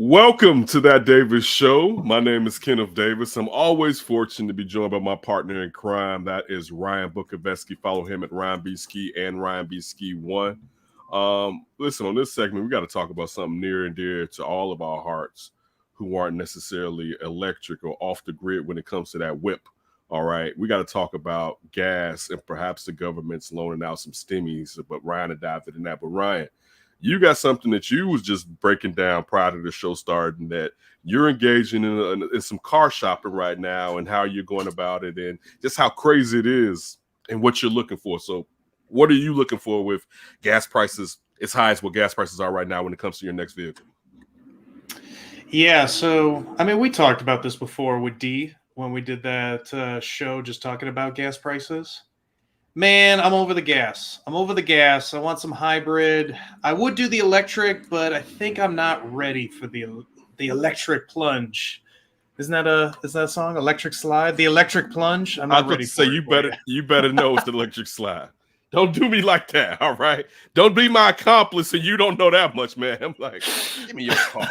Welcome to That Davis Show. My name is Kenneth Davis. I'm always fortunate to be joined by my partner in crime. That is Ryan Bukoveski. Follow him at Ryan B. Ski and Ryan B. Ski 1. Listen, on this segment, we got to talk about something near and dear to all of our hearts who aren't necessarily electric or off the grid when it comes to that whip. All right, we got to talk about gas and perhaps the government's loaning out some stimmies, but Ryan adapted in that. But Ryan, you got something that you was just breaking down prior to the show starting, that you're engaging in some car shopping right now and how you're going about it and just how crazy it is and what you're looking for. So what are you looking for with gas prices as high as what gas prices are right now when it comes to your next vehicle? Yeah, so, we talked about this before with D when we did that show just talking about gas prices. Man, I'm over the gas. I want some hybrid. I would do the electric, but I think I'm not ready for the electric plunge. Isn't that a song? Electric Slide? The Electric Plunge? I'm not ready for it. You better know it's the electric slide. Don't do me like that, all right? Don't be my accomplice and you don't know that much, man. I'm like, give me your car.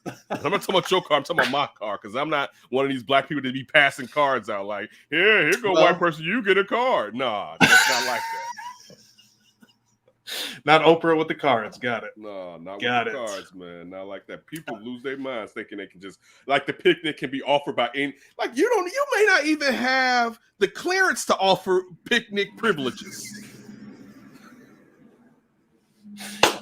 I'm not talking about your car. I'm talking about my car because I'm not one of these black people that be passing cards out like, here go white person, you get a card. Nah, that's not like that. Not Oprah with the cards. Got it. No, not with the cards, man. Not like that. People lose their minds thinking they can just, like, the picnic can be offered by any, like, you may not even have the clearance to offer picnic privileges.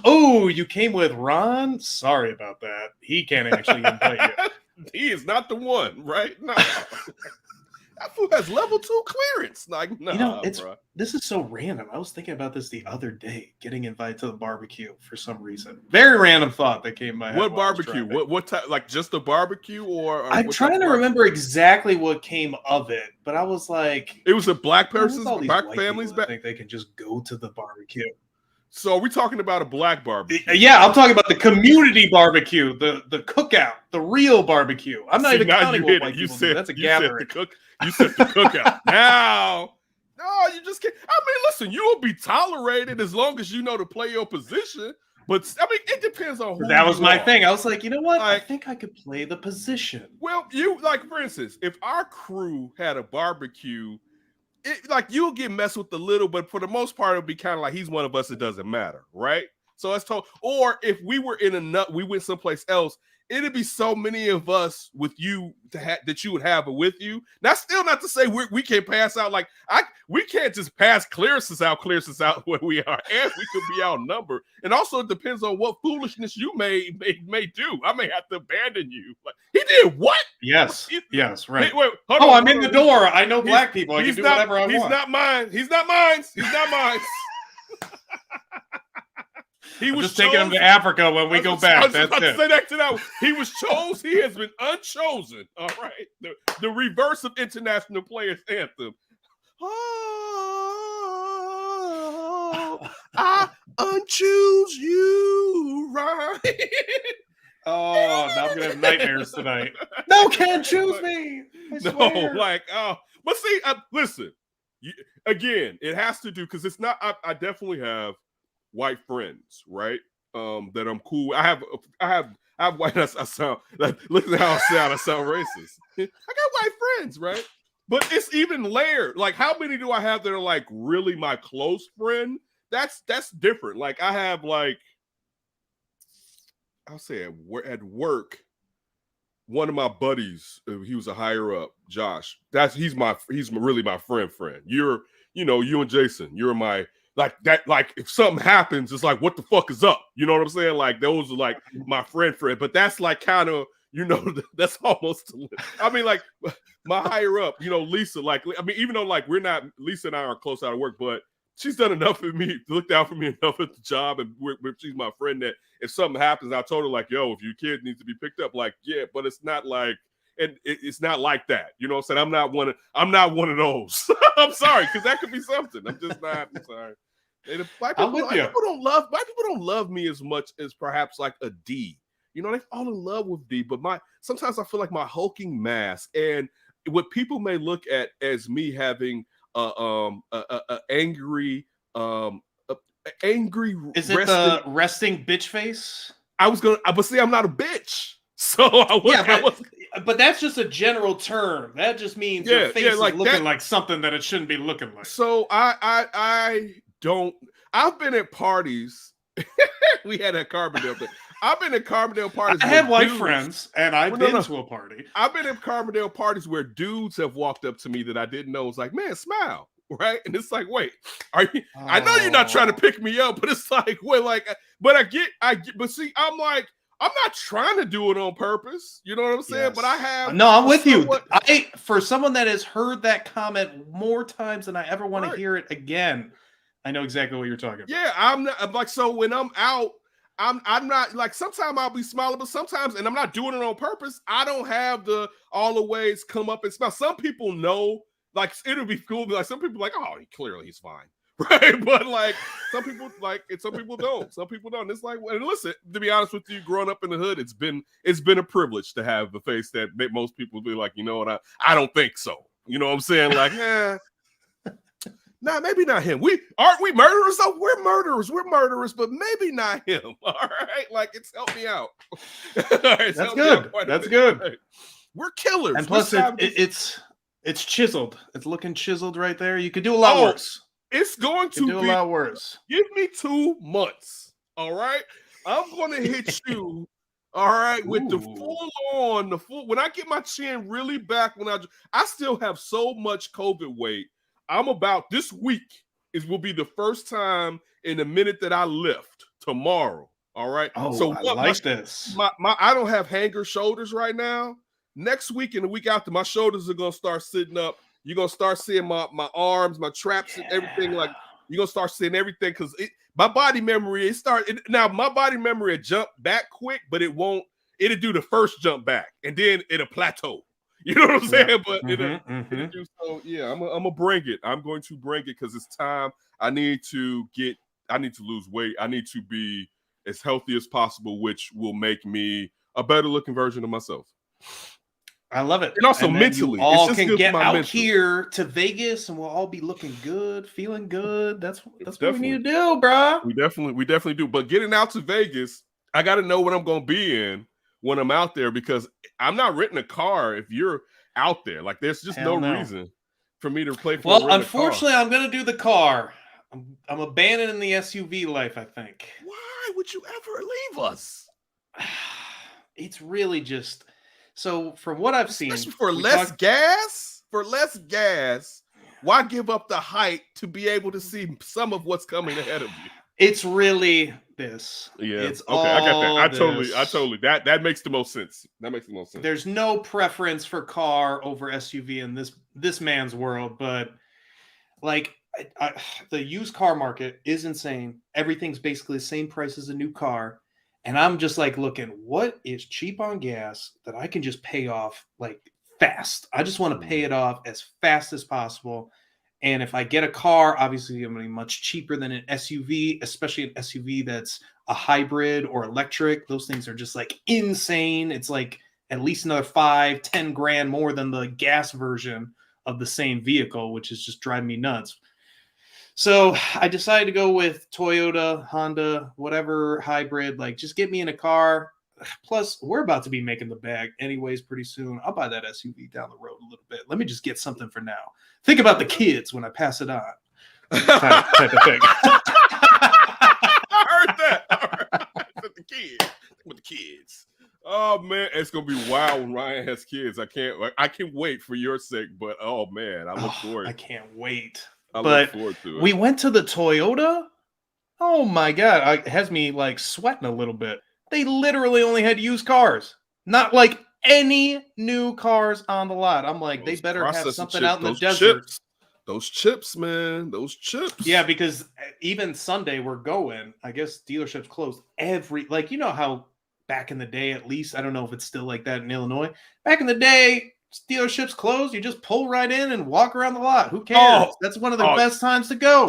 Oh, you came with Ron? Sorry about that. He can't actually invite you. He is not the one, right? No. That fool has level 2 clearance. Like, no, this is so random. I was thinking about this the other day, getting invited to the barbecue for some reason. Very random thought that came to my head. What barbecue? What type? Like just a barbecue, or I'm trying to remember exactly what came of it, but I was like, it was a black person's, black family's. I think they can just go to the barbecue. So are we talking about a black barbecue? Yeah, I'm talking about the community barbecue, the cookout, the real barbecue. I'm not even counting what white people do. That's a gathering. You said the cookout. Now, no, you just can't. Listen, you will be tolerated as long as you know to play your position. But it depends on who. That was my thing. I was like, you know what? I think I could play the position. Well, for instance, if our crew had a barbecue, you'll get messed with a little, but for the most part, it'll be kind of like he's one of us. It doesn't matter, right? So that's told. Or if we were we went someplace else, it'd be so many of us with you that you would have it with you. That's still not to say we can't pass out. We can't just pass clearances out where we are, and we could be outnumbered. And also, it depends on what foolishness you may do. I may have to abandon you. Like, he did what? Yes, right. Wait, I'm in the door. I know black people. I can do whatever I want. He's not mine. He's not mine. He was just taking him to Africa when we go back. That's it. Say that to that. He was chosen. He has been unchosen. All right. The reverse of International Players Anthem. I unchoose you, right? Oh, now I'm gonna have nightmares tonight. No, can't choose me. But see, listen. Again, it has to do because it's not. I definitely have white friends, right? That I'm cool. I have white. I sound like, look at how I sound. I sound racist. I got white friends, right? But it's even layered. Like, how many do I have that are like really my close friend? That's different. Like, I have I'll say at work, one of my buddies, he was a higher up, Josh. He's really my friend. You and Jason, you're my. Like that, like if something happens, it's like, what the fuck is up? You know what I'm saying? Like, those are like my friend. But that's like kind of, that's almost, like my higher up, Lisa, even though like Lisa and I are close out of work, but she's done enough for me, looked out for me enough at the job. And she's my friend that if something happens, I told her like, yo, if your kid needs to be picked up, like, yeah, but it's not like, and it's not like that. You know what I'm saying? I'm not one of those. I'm sorry, because that could be something. I'm just not. I'm sorry. White people don't love me as much as perhaps like a D. They fall in love with D. But sometimes I feel like my hulking mass and what people may look at as me having angry. Is it the resting bitch face? But see, I'm not a bitch. So but that's just a general term. That just means your face is looking like something that it shouldn't be looking like. So I don't. I've been at parties. We had a Carbondale thing. I've been at Carbondale parties. I had white friends, and I've been to a party. I've been at Carbondale parties where dudes have walked up to me that I didn't know. It's like, man, smile, right? And it's like, wait, are you? I know you're not trying to pick me up, but it's like, wait, like, but I get, but see, I'm like, I'm not trying to do it on purpose. You know what I'm saying? Yes. But I have. No, I'm with you. For someone that has heard that comment more times than I ever want to hear it again, I know exactly what you're talking about. Yeah, I'm like, so when I'm out, I'm not like, sometimes I'll be smiling, but sometimes, and I'm not doing it on purpose, I don't have all the ways come up and smile. Some people know, like, it'll be cool. Like, some people like, oh, clearly he's fine. Right, but like some people like it, some people don't. Some people don't. It's like, and listen, to be honest with you, growing up in the hood, it's been a privilege to have the face that most people be like, you know what, I don't think so. You know what I'm saying? Like, nah, maybe not him. Aren't we murderers though? We're murderers, but maybe not him. All right, like, it's helped me out. Right, that's good. That's good. Right. We're killers, and plus it's chiseled. It's looking chiseled right there. You could do a lot worse. It's going to do a lot worse. Give me 2 months. All right. I'm going to hit you. All right. With the full, when I get my chin really back, when I still have so much COVID weight. I'm about, this week will be the first time in a minute that I lift tomorrow. All right. Oh, so I like this. I don't have hanger shoulders right now. Next week and the week after, my shoulders are going to start sitting up. You're going to start seeing my arms, my traps, and everything. Like, you're going to start seeing everything because my body memory, now my body memory will jump back quick, but it'll do the first jump back and then it'll plateau. You know what I'm saying? But so yeah, I'm gonna bring it. I'm going to bring it because it's time. I need to lose weight. I need to be as healthy as possible, which will make me a better looking version of myself. I love it. And also mentally, you all can get out here to Vegas and we'll all be looking good, feeling good. That's what we need to do, bro. We definitely do. But getting out to Vegas, I got to know what I'm going to be in when I'm out there, because I'm not renting a car if you're out there. Like, there's just no reason for me to play for. Well, unfortunately, I'm going to do the car. I'm abandoning the SUV life, I think. Why would you ever leave us? It's really just... So from what I've seen, for less gas, why give up the height to be able to see some of what's coming ahead of you? It's really this. Yeah. It's okay. I got that. I totally. That makes the most sense. That makes the most sense. There's no preference for car over SUV in this man's world, but like the used car market is insane. Everything's basically the same price as a new car. And I'm just like looking, what is cheap on gas that I can just pay off like fast? I just want to pay it off as fast as possible. And if I get a car, obviously I'm going to be much cheaper than an SUV, especially an SUV that's a hybrid or electric. Those things are just like insane. It's like at least another 5-10 grand more than the gas version of the same vehicle, which is just driving me nuts. So I decided to go with Toyota, Honda, whatever hybrid, like just get me in a car. Plus, we're about to be making the bag anyways pretty soon. I'll buy that SUV down the road a little bit. Let me just get something for now. Think about the kids when I pass it on. type of thing. I heard that. The kids. With the kids. Oh man, it's gonna be wild when Ryan has kids. I can't wait for your sake, but oh man, I look forward. I can't wait. I look forward to it. We went to the Toyota. Oh my god, it has me like sweating a little bit. They literally only had used cars, not like any new cars on the lot. I'm like, they better have something out in the desert. Those chips, man, those chips. Yeah, because even Sunday we're going. I guess dealerships closed you know how back in the day, at least, I don't know if it's still like that in Illinois. Back in the day, dealerships closed. You just pull right in and walk around the lot. Who cares? That's one of the best times to go.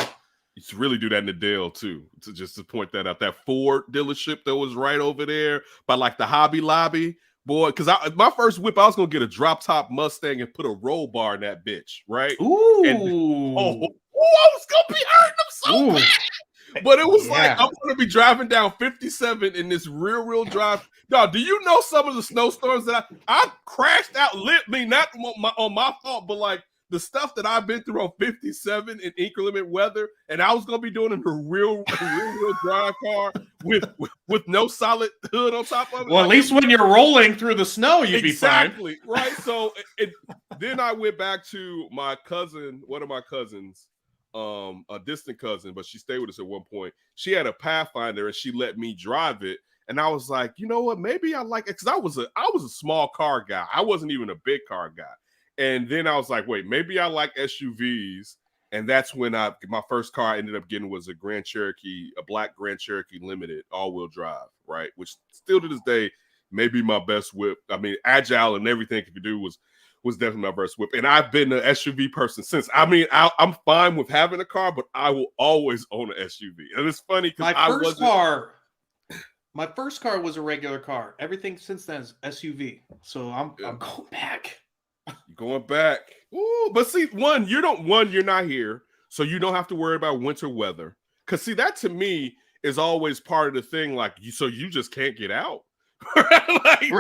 You should really do that in the Dale too. To point that out, that Ford dealership that was right over there by like the Hobby Lobby, boy. Because my first whip, I was gonna get a drop top Mustang and put a roll bar in that bitch, right? Ooh, and, I was gonna be hurting them so bad. But it was like, Yeah. I'm going to be driving down 57 in this real drive. Dog, do you know some of the snowstorms that I crashed out, me, not on my fault, but like the stuff that I've been through on 57 in inclement weather, and I was going to be doing it in a real drive car with no solid hood on top of it. Well, at least when you're rolling through the snow, you'd be fine. Exactly, right? So then I went back to my cousin, one of my cousins, a distant cousin, but she stayed with us at one point. She had a Pathfinder and she let me drive it. And I was like, you know what? Maybe I like it because I was a small car guy. I wasn't even a big car guy. And then I was like, wait, maybe I like SUVs. And that's when my first car I ended up getting was a black Grand Cherokee Limited all-wheel drive, right? Which still to this day may be my best whip. I mean, agile and everything it could do was definitely my best whip. And I've been an SUV person since. I mean, I'm fine with having a car, but I will always own an SUV. And it's funny because my first car was a regular car. Everything since then is SUV. So I'm going back. Going back. Ooh, but see, you're not here, so you don't have to worry about winter weather. Because see, that to me is always part of the thing. Like, so you just can't get out. Right.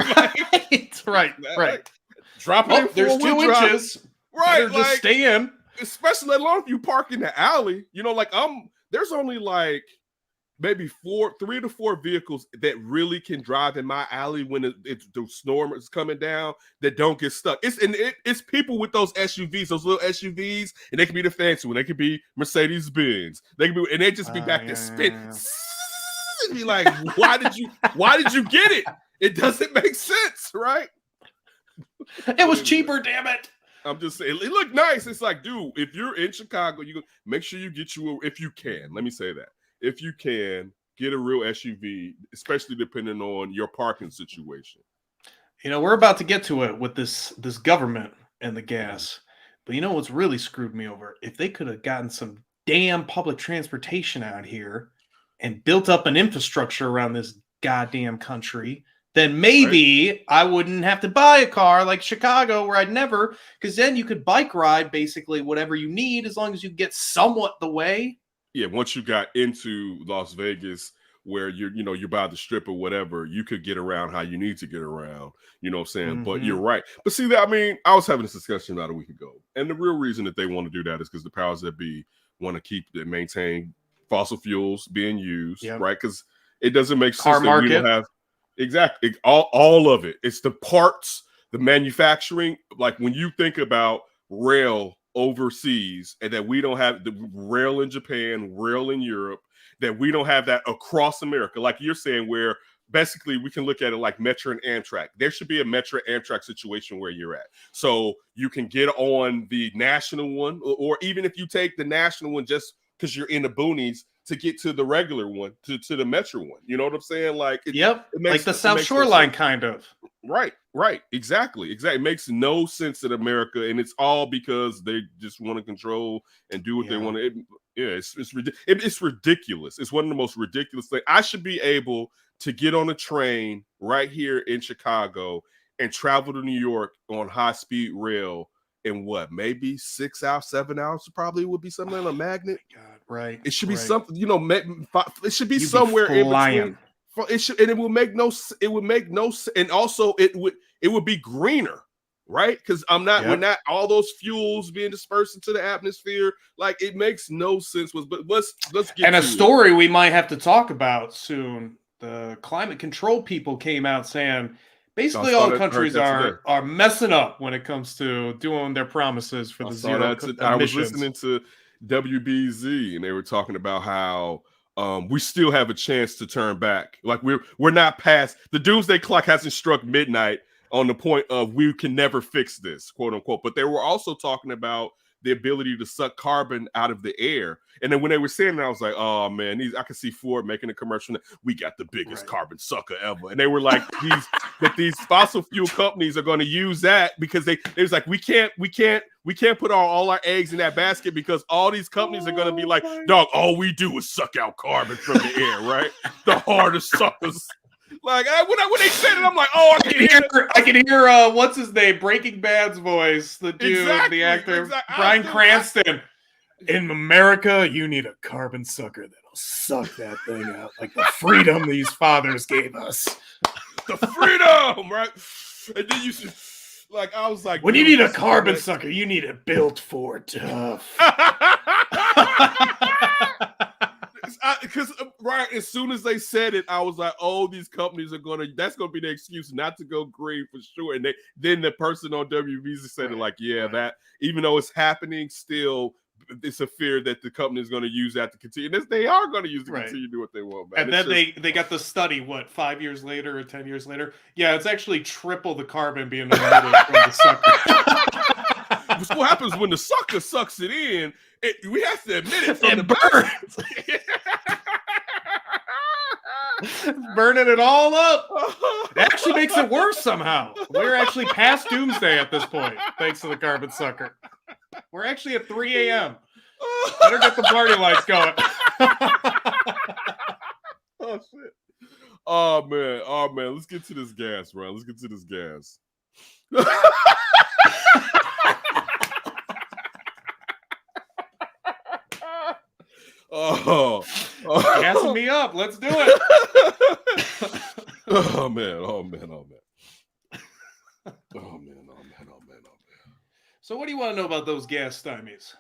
Drop it in there's 2 inches. Right. Just stay in. Especially let alone if you park in the alley. You know, like there's only like maybe 3 to 4 vehicles that really can drive in my alley when the storm is coming down that don't get stuck. It's people with those SUVs, those little SUVs, and they can be the fancy one. They could be Mercedes-Benz. They can be, and they just be back there spin. And be like, why did you get it? It doesn't make sense, right? It was cheaper, damn it. I'm just saying, it looked nice. It's like, dude, if you're in Chicago, you make sure you get if you can. Let me say that. If you can, get a real SUV, especially depending on your parking situation. You know, we're about to get to it with this government and the gas. But you know what's really screwed me over? If they could have gotten some damn public transportation out here and built up an infrastructure around this goddamn country, then maybe I wouldn't have to buy a car like Chicago where I'd never, because then you could bike ride basically whatever you need as long as you get somewhat the way. Yeah, once you got into Las Vegas where you're by the strip or whatever, you could get around how you need to get around, you know what I'm saying? Mm-hmm. But you're right. But see, I mean, I was having this discussion about a week ago, and the real reason that they want to do that is because the powers that be want to keep and maintain fossil fuels being used, right? Because it doesn't make sense that we don't have exactly all of it. It's the parts, the manufacturing. Like when you think about rail overseas, and that we don't have the rail in Japan, rail in Europe, that we don't have that across America, like you're saying, where basically we can look at it like Metro and Amtrak. There should be a Metro Amtrak situation where you're at, so you can get on the national one, or even if you take the national one just because you're in the boonies, to get to the regular one, to the Metro one. You know what I'm saying? Like, it makes, like the South Shore line, kind of. Right. Exactly. It makes no sense in America, and it's all because they just want to control and do what they want to. It's ridiculous. It's one of the most ridiculous things. I should be able to get on a train right here in Chicago and travel to New York on high-speed rail in maybe 6 hours, 7 hours. Probably would be something on a magnet. God, right. It should be something, it should be somewhere in between. And it would make no. It would make no. And also, it would be greener, right? Because we're not all those fuels being dispersed into the atmosphere. Like, it makes no sense. But let's get. And a story we might have to talk about soon. The climate control people came out saying basically all countries are messing up when it comes to doing their promises for the zero emissions. I was listening to WBZ, and they were talking about how we still have a chance to turn back. Like, we're not past the doomsday clock, hasn't struck midnight on the point of we can never fix this, quote unquote. But they were also talking about the ability to suck carbon out of the air. And then when they were saying that, I was like, oh man, I could see Ford making a commercial. We got the biggest carbon sucker ever. And they were like, these fossil fuel companies are going to use that because they was like, we can't put all our eggs in that basket because all these companies are going to be like, dog, all we do is suck out carbon from the air, right? The hardest suckers. Like, when they said it, I'm like, oh, I can hear what's his name, Breaking Bad's voice, the dude, the actor, Bryan Cranston. In America, you need a carbon sucker that'll suck that thing out. Like the freedom these fathers gave us. The freedom, right? And then you should, like, I was like, When you dude, need a this is carbon the sucker, you need it built for tough. Because right as soon as they said it, I was like, "Oh, these companies are that's gonna be the excuse not to go green for sure." And then the person on WBZ said it like, "Yeah, that even though it's happening, still it's a fear that the company is going to use that to continue. They are going to use to continue to do what they want, man. And then they got the study, 5 years later or 10 years later? Yeah, it's actually triple the carbon being emitted from the sucker. So what happens when the sucker sucks it in? We have to admit it from the burns. Burning it all up. It actually makes it worse somehow. We're actually past doomsday at this point, thanks to the carbon sucker. We're actually at 3 a.m. Better get the party lights going. Oh, shit. Oh, man. Let's get to this gas, bro. Let's get to this gas. Gassing me up. Let's do it. Oh man. So what do you want to know about those gas stymies?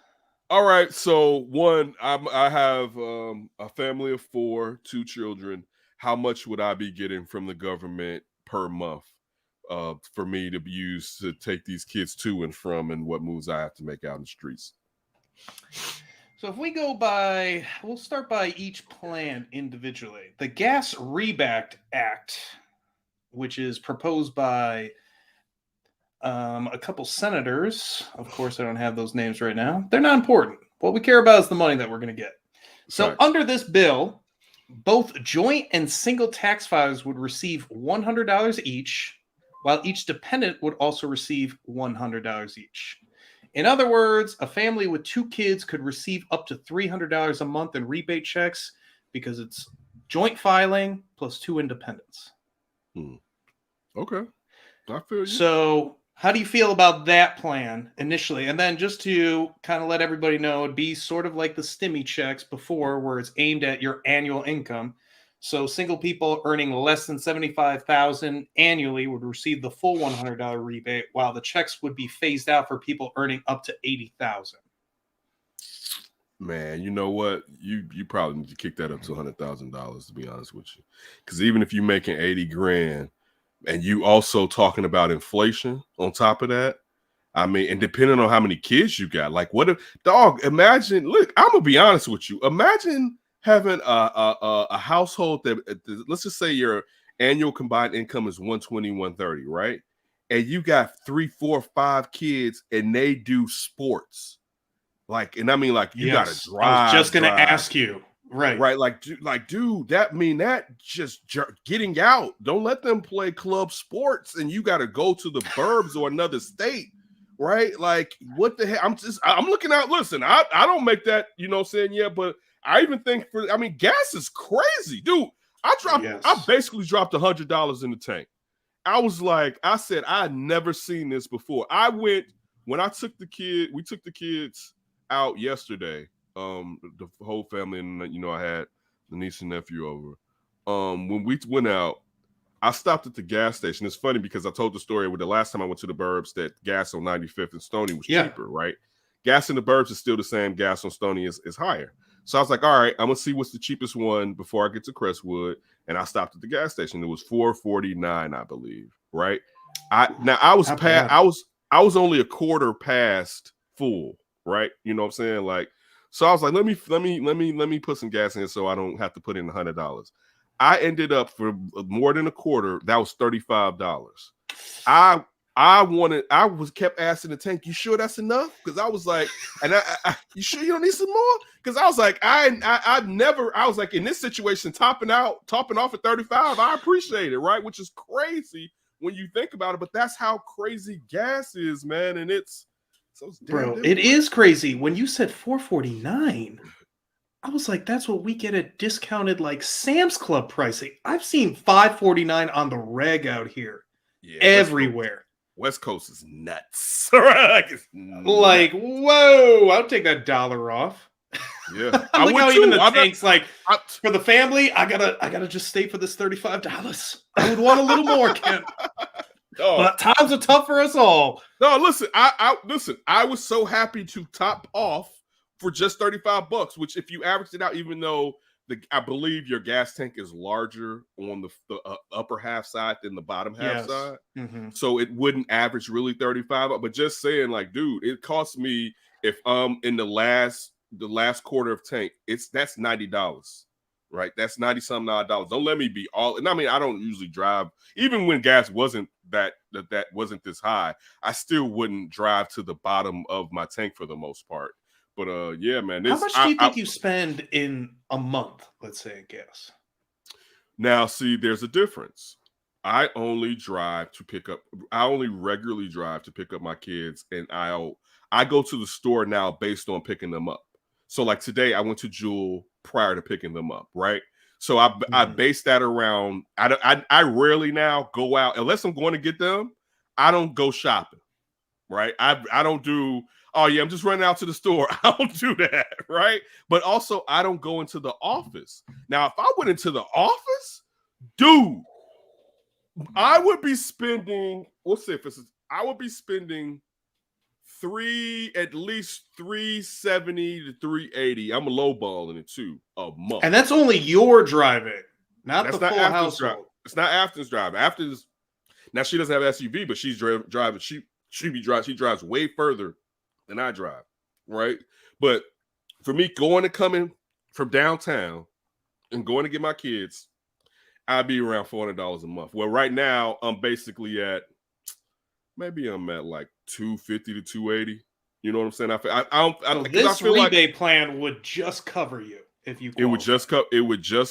All right. So one, I have a family of 4, 2 children. How much would I be getting from the government per month for me to use to take these kids to and from, and what moves I have to make out in the streets? So if we go by, we'll start by each plan individually. The Gas Rebate Act, which is proposed by a couple senators. Of course, I don't have those names right now. They're not important. What we care about is the money that we're going to get. So under this bill, both joint and single tax filers would receive $100 each, while each dependent would also receive $100 each. In other words, a family with 2 kids could receive up to $300 a month in rebate checks because it's joint filing plus 2 independents. Okay. I feel you. So how do you feel about that plan initially? And then just to kind of let everybody know, it'd be sort of like the Stimmy checks before, where it's aimed at your annual income. So single people earning less than $75,000 annually would receive the full $100 rebate, while the checks would be phased out for people earning up to $80,000. Man, you know what? You probably need to kick that up to $100,000, to be honest with you. Because even if you're making $80,000 and you also talking about inflation on top of that, I mean, and depending on how many kids you got, like what if, imagine, look, I'm going to be honest with you. Imagine having a household that, let's just say your annual combined income is 120, 130, right? And you got 3, 4, 5 kids and they do sports. Like, and I mean, like, you got to drive. I was just going to ask you. Right. Like, dude, that just getting out. Don't let them play club sports and you got to go to the burbs or another state. Right. Like, what the heck? I'm looking out. Listen, I don't make that, you know what I'm saying? Yeah. But I even think gas is crazy, dude. I basically dropped $100 in the tank. I said, I'd never seen this before. We took the kids out yesterday. The whole family, and, you know, I had the niece and nephew over. When we went out, I stopped at the gas station. It's funny because I told the story with the last time I went to the burbs that gas on 95th and Stony was cheaper, right? Gas in the burbs is still the same. Gas on Stony is higher. So I was like, all right, I'm gonna see what's the cheapest one before I get to Crestwood. And I stopped at the gas station. It was $4.49, I believe. Right. I was only a quarter past full, right? You know what I'm saying? Like, so I was like, let me put some gas in so I don't have to put in $100. I ended up for more than a quarter. That was $35. I kept asking the tank, you sure that's enough? Because I was like, and I you sure you don't need some more? Because I was like, I was like, in this situation, topping off at 35, I appreciate it, right? Which is crazy when you think about it, but that's how crazy gas is, man. And it's it is crazy. When you said $4.49, I was like, that's what we get at discounted, like, Sam's Club pricing. I've seen $5.49 on the reg out here, everywhere. West Coast is nuts. Like, whoa, I'll take that $1 off. Yeah, I like would how too. even the I'm not- tank's like, for the family, I gotta just stay for this $35. I would want a little more, Ken. Oh, But times are tough for us all. no, listen. Listen. I was so happy to top off for just $35, which if you averaged it out, even though I believe your gas tank is larger on the upper half side than the bottom half side, so it wouldn't average really 35. But just saying, like, dude, it cost me if in the last quarter of tank, that's $90. Right, that's 90 something odd dollars. Don't let me be all. And I mean, I don't usually drive, even when gas wasn't that wasn't this high. I still wouldn't drive to the bottom of my tank for the most part. But yeah, man. How much do you think you spend in a month? Let's say in gas. Now, see, there's a difference. I only regularly drive to pick up my kids, and I go to the store now based on picking them up. So, like today, I went to Jewel prior to picking them up, right? So I base that around. I rarely now go out unless I'm going to get them. I don't go shopping, right? I don't do. Oh yeah, I'm just running out to the store. I don't do that, right? But also, I don't go into the office. Now, if I went into the office, dude, I would be spending. I would be spending at least 370 to 380. I'm lowballing it too a month, and that's only your driving, not the full household. It's not Afton's driving. Afton's now she doesn't have SUV, but she's driving. She drives way further than I drive, right? But for me, coming from downtown and going to get my kids, I'd be around $400 a month. Well, right now I'm basically at like 250 to 280. You know what I'm saying? I don't. This I feel rebate plan would just cover you if you. It would just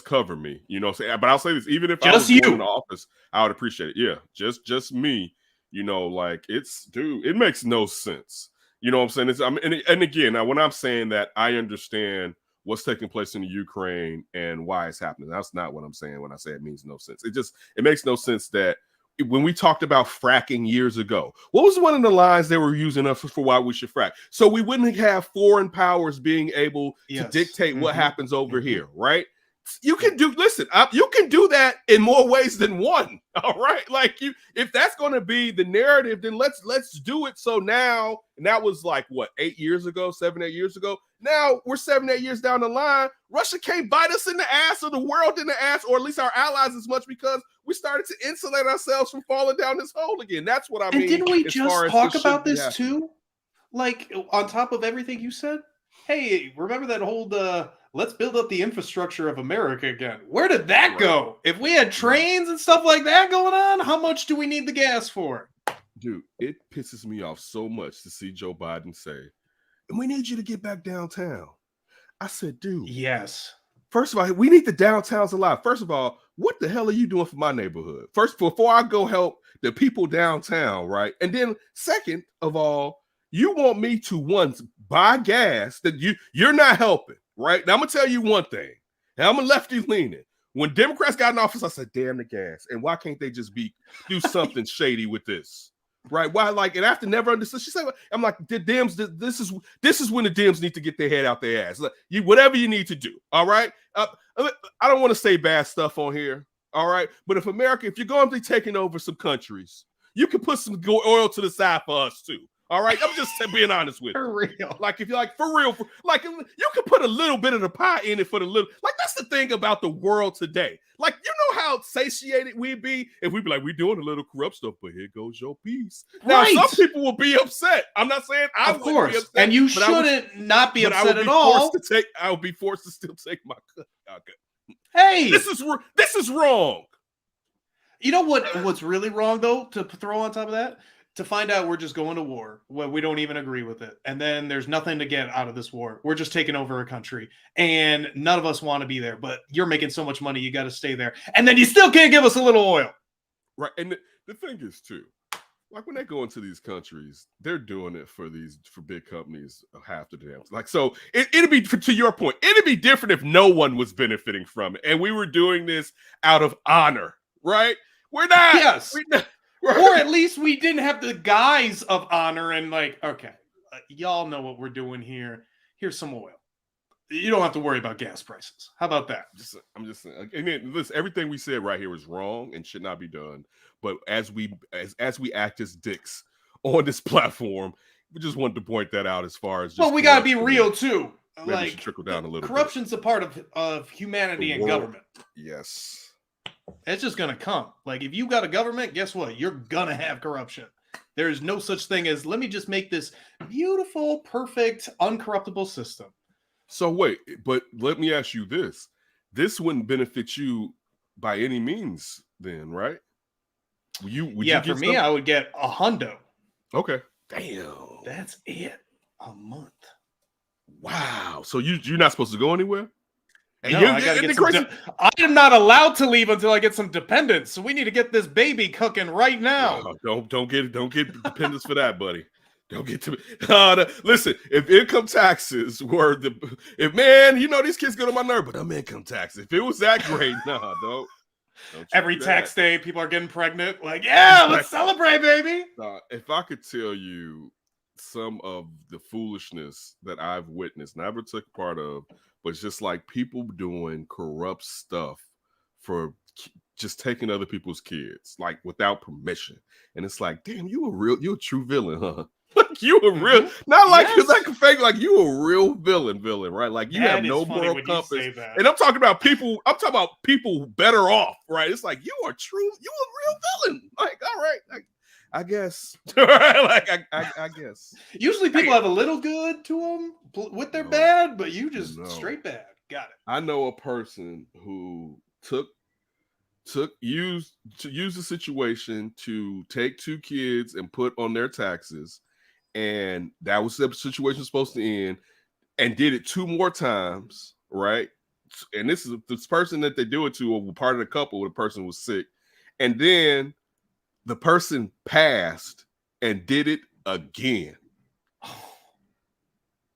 cover me. You know what I'm saying? But I'll say this: even if just I was you going in the office, I would appreciate it. Yeah, just me. You know, like it makes no sense. You know what I'm saying? And again, now when I'm saying that, I understand what's taking place in the Ukraine and why it's happening. That's not what I'm saying when I say it means no sense. It makes no sense that when we talked about fracking years ago, what was one of the lines they were using us for why we should frack? So we wouldn't have foreign powers being able to dictate what happens over here, right? You can do that in more ways than one. All right. Like if that's going to be the narrative, then let's do it. So now, and that was like what, 8 years ago, 7, 8 years ago. Now we're 7, 8 years down the line. Russia can't bite us in the ass, or the world in the ass, or at least our allies as much, because we started to insulate ourselves from falling down this hole again. That's what I mean. And didn't we just talk about this too? Like on top of everything you said? Hey, remember that whole let's build up the infrastructure of America again. Where did that go? If we had trains and stuff like that going on, how much do we need the gas for? Dude, it pisses me off so much to see Joe Biden say, and we need you to get back downtown. I said, dude. Yes. First of all, we need the downtowns alive. First of all, what the hell are you doing for my neighborhood? First, before I go help the people downtown, right? And then second of all, you want me to once buy gas that you're not helping. Right now, I'm gonna tell you one thing. And I'm a lefty leaning. When Democrats got in office, I said, "Damn the gas!" And why can't they just do something shady with this? Right? Why? Like, and after never understood, she said, "I'm like the Dems. This is when the Dems need to get their head out their ass. Like, whatever you need to do. All right. I don't want to say bad stuff on here. All right. But if you're going to be taking over some countries, you can put some oil to the side for us too. All right, I'm just being honest with you. For real. Like, if you're like, for real, you can put a little bit of the pie in it for the little. Like, that's the thing about the world today. Like, you know how satiated we'd be if we'd be like, we're doing a little corrupt stuff, but here goes your piece. Now, some people will be upset. I'm not saying I would be upset. And you shouldn't not be upset at all. I would be forced to still take my cut. Okay. Hey, this is wrong. You know what's really wrong, though, to throw on top of that? To find out we're just going to war when we don't even agree with it. And then there's nothing to get out of this war. We're just taking over a country and none of us want to be there, but you're making so much money, you got to stay there. And then you still can't give us a little oil. Right. And the thing is too, like when they go into these countries, they're doing it for big companies half the damn. Like, so it'd be, to your point, it'd be different if no one was benefiting from it. And we were doing this out of honor, right? We're not. Yes. We're not. Or at least we didn't have the guise of honor and like, okay, y'all know what we're doing here. Here's some oil. you don't have to worry about gas prices. How about that? I'm just saying. Again, listen, everything we said right here is wrong and should not be done. But as we act as dicks on this platform, we just wanted to point that out as far as just. Well, we got to be real too. Maybe like, should trickle down a little corruption's a part of humanity and government. Yes. It's just going to come. Like, if you got a government, guess what? You're going to have corruption. There is no such thing as, let me just make this beautiful, perfect, uncorruptible system. So wait, but let me ask you this. This wouldn't benefit you by any means then, right? Would you for me, something? I would get a hundo. Okay. Damn. That's it. A month. Wow. So you're not supposed to go anywhere? No, I gotta get I am not allowed to leave until I get some dependents. So we need to get this baby cooking right now. Don't get dependents for that, buddy. Don't get to listen. If income taxes were if man, these kids get on my nerve, but I'm income taxes. If it was that great, don't. Every tax day, people are getting pregnant. Like, yeah, let's celebrate, baby. If I could tell you some of the foolishness that I've witnessed, never took part of, but it's just like people doing corrupt stuff for just taking other people's kids, like without permission. And it's like, damn, you're a true villain, huh? Like you a real, not like you're like a fake, like you a real villain, right? Like you have no moral compass. And I'm talking about people better off, right? It's like you a real villain. Like, all right, I guess. Like I guess. Usally people have a little good to them with their bad, but you just straight bad. Got it. I know a person who used the situation to take two kids and put on their taxes, and that was the situation supposed to end, and did it 2 more times, right? And this person that they do it to, a part of the couple, the person was sick, and then the person passed and did it again.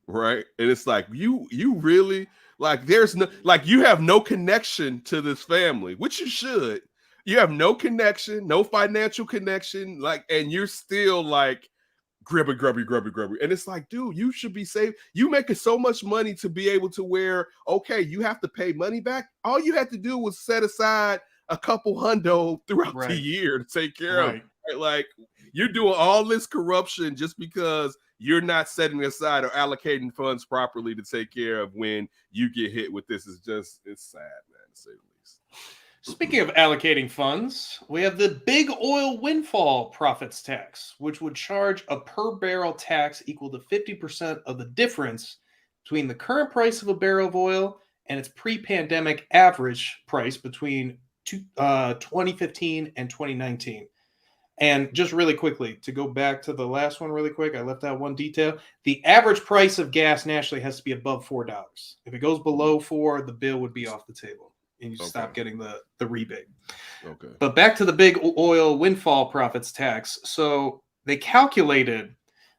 Right? And it's like, you really, like, there's no, like, you have no connection to this family, which you should. You have no connection, no financial connection, like, and you're still like grubby. And it's like, dude, you should be saved. You making so much money to be able to where, okay, you have to pay money back. All you had to do was set aside a couple hundo throughout the year to take care of. Right? Like, you're doing all this corruption just because you're not setting aside or allocating funds properly to take care of when you get hit with this. It's sad, man, to say the least. Speaking of allocating funds, we have the big oil windfall profits tax, which would charge a per barrel tax equal to 50% of the difference between the current price of a barrel of oil and its pre-pandemic average price between 2015 and 2019. And just really quickly, to go back to the last one really quick, I left out one detail. The average price of gas nationally has to be above $4. If it goes below $4, the bill would be off the table, and you stop getting the rebate. Okay. But back to the big oil windfall profits tax. So they calculated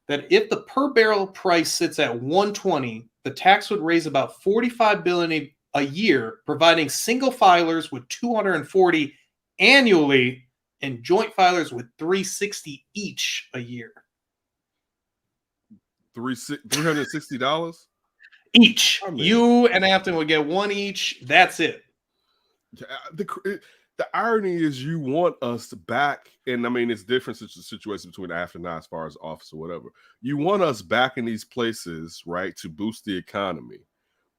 that if the per barrel price sits at $120, the tax would raise about $45 billion a year, providing single filers with $240 annually and joint filers with $360 each a year. $360 each. I mean, you and Afton would get one each. That's it. The irony is, you want us back, and I mean, it's different situation between Afton and I as far as office or whatever. You want us back in these places, right, to boost the economy,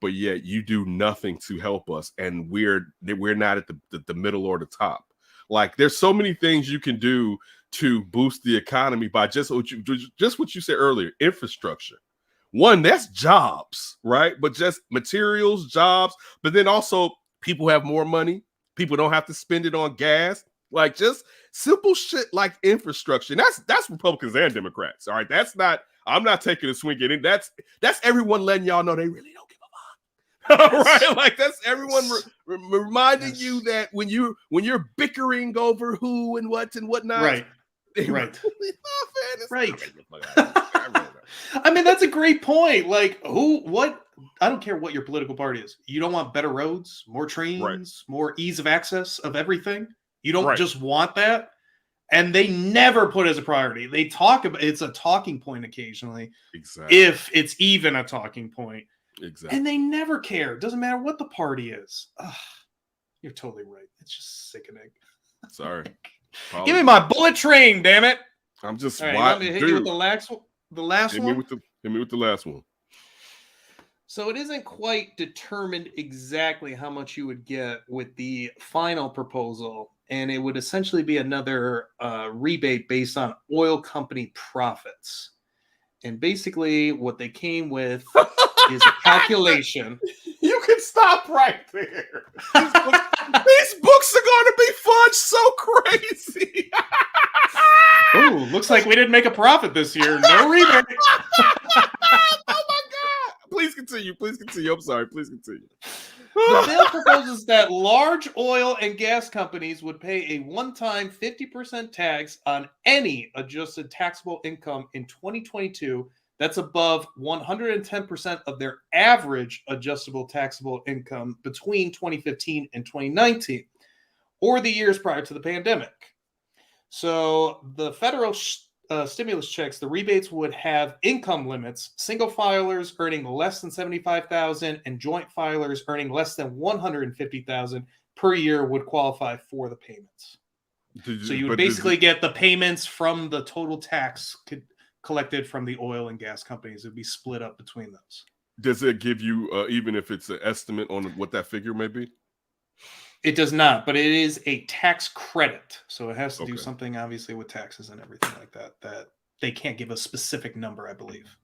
but yet you do nothing to help us, and we're not at the middle or the top. Like, there's so many things you can do to boost the economy by just what you said earlier, infrastructure. One, that's jobs, right? But just materials, jobs, but then also people have more money. People don't have to spend it on gas. Like, just simple shit like infrastructure. And that's Republicans and Democrats. All right. I'm not taking a swing at it. That's everyone letting y'all know they really don't give a fuck. All right. Like, that's everyone reminding you that when you're bickering over who and what and whatnot. Right. Right. I mean, that's a great point. Like, what? I don't care what your political party is. You don't want better roads, more trains, more ease of access of everything. You don't just want that. And they never put it as a priority. They talk about it's a talking point occasionally. Exactly. If it's even a talking point. Exactly. And they never care. Doesn't matter what the party is. Ugh, you're totally right. It's just sickening. Sorry. Give me my bullet train, damn it. I'm just All right, let me hit you with the last one. Hit me with the last one. So it isn't quite determined exactly how much you would get with the final proposal, and it would essentially be another rebate based on oil company profits. And basically, what they came with is a calculation. You can stop right there. These books are going to be fudged so crazy. Ooh, looks like we didn't make a profit this year. No rebate. Oh my God. Please continue. I'm sorry. Please continue. The bill proposes that large oil and gas companies would pay a one-time 50% tax on any adjusted taxable income in 2022 that's above 110% of their average adjustable taxable income between 2015 and 2019, or the years prior to the pandemic. So the federal stimulus checks, the rebates would have income limits. Single filers earning less than $75,000 and joint filers earning less than $150,000 per year would qualify for the payments. So you would basically get the payments from the total tax collected from the oil and gas companies. It would be split up between those. Does it give you, even if it's an estimate on what that figure may be? It does not, but it is a tax credit. So it has to do something, obviously, with taxes and everything like that, that they can't give a specific number, I believe.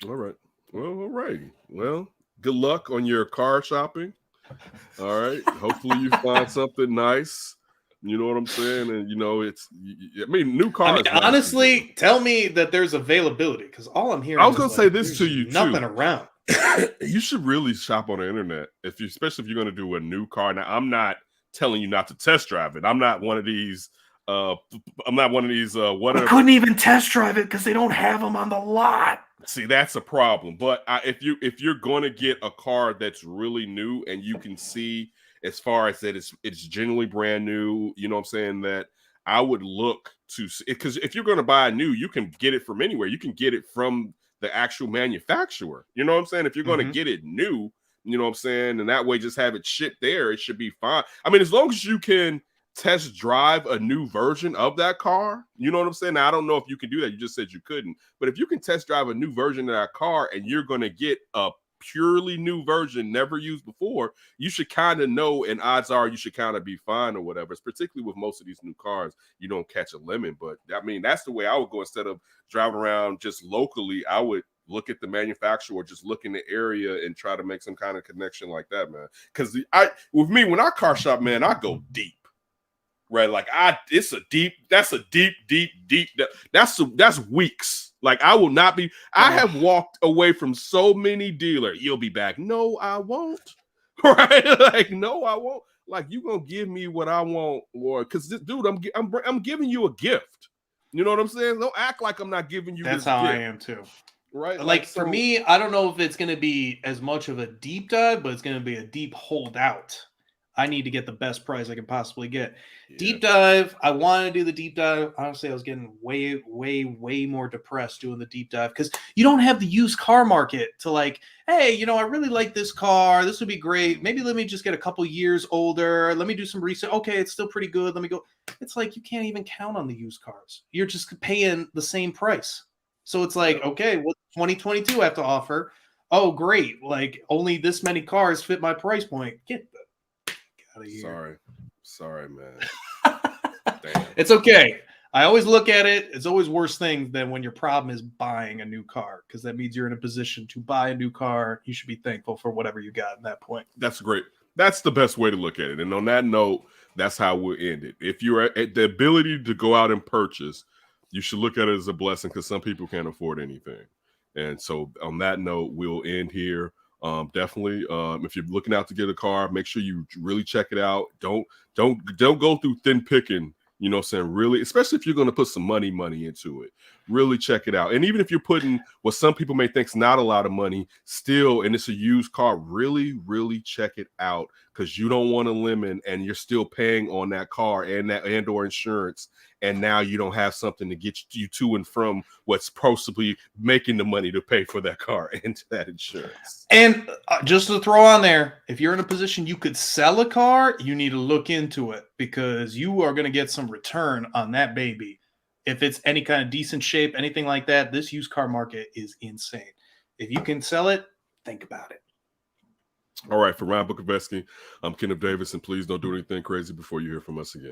All right. Well, all right. Well, good luck on your car shopping. All right. Hopefully you find something nice. You know what I'm saying? And, new cars. Honestly, tell me that there's availability, because all I'm hearing I was going to say this to you, nothing around. You should really shop on the internet, especially if you're going to do a new car. Now, I'm not telling you not to test drive it. I'm not one of these. I couldn't even test drive it because they don't have them on the lot. See, that's a problem. But if you're going to get a car that's really new and you can see as far as that it's genuinely brand new, you know what I'm saying, that I would look to see, because if you're going to buy a new, you can get it from anywhere. You can get it from the actual manufacturer. You know what I'm saying? If you're going to get it new, you know what I'm saying, and that way just have it shipped there, it should be fine. I mean, as long as you can test drive a new version of that car, you know what I'm saying? Now, I don't know if you can do that. You just said you couldn't. But if you can test drive a new version of that car and you're going to get a purely new version, never used before, you should kind of know, and odds are you should kind of be fine or whatever. It's particularly with most of these new cars, you don't catch a lemon. But I mean, that's the way I would go. Instead of driving around just locally, I would look at the manufacturer or just look in the area and try to make some kind of connection like that, man. Because with me, when I car shop, man, I go deep. Right, like that's weeks. Like, I will not be. I have walked away from so many dealers. You'll be back. No, I won't. Right, like, no, I won't. Like, you gonna give me what I want, or because dude, I'm giving you a gift. You know what I'm saying? Don't act like I'm not giving you. That's this how gift. I am too. Right, like for me, I don't know if it's gonna be as much of a deep dive, but it's gonna be a deep holdout. I need to get the best price I can possibly get. Yeah. Deep dive. I want to do the deep dive. Honestly, I was getting way more depressed doing the deep dive because you don't have the used car market to like, hey, I really like this car. This would be great. Maybe let me just get a couple years older. Let me do some research. Okay, it's still pretty good. Let me go. It's like you can't even count on the used cars. You're just paying the same price. So it's like, okay, what 2022 have to offer? Oh, great. Like only this many cars fit my price point. Get out of here. Sorry, man. Damn. It's okay. I always look at it. It's always worse things than when your problem is buying a new car, because that means you're in a position to buy a new car. You should be thankful for whatever you got at that point. That's great. That's the best way to look at it. And on that note, that's how we'll end it. If you're at the ability to go out and purchase, you should look at it as a blessing, because some people can't afford anything. And so on that note, we'll end here. Definitely, if you're looking out to get a car, make sure you really check it out. Don't go through thin picking, you know what I'm saying? Really, especially if you're going to put some money into it, really check it out. And even if you're putting what some people may think is not a lot of money, still, and it's a used car, really check it out, because you don't want a lemon and you're still paying on that car and or insurance, and now you don't have something to get you to and from what's supposed to be making the money to pay for that car and that insurance. And just to throw on there, if you're in a position you could sell a car, you need to look into it, because you are going to get some return on that baby. If it's any kind of decent shape, anything like that, this used car market is insane. If you can sell it, think about it. All right, for Ryan Bukoveski, I'm Kenneth Davis, and please don't do anything crazy before you hear from us again.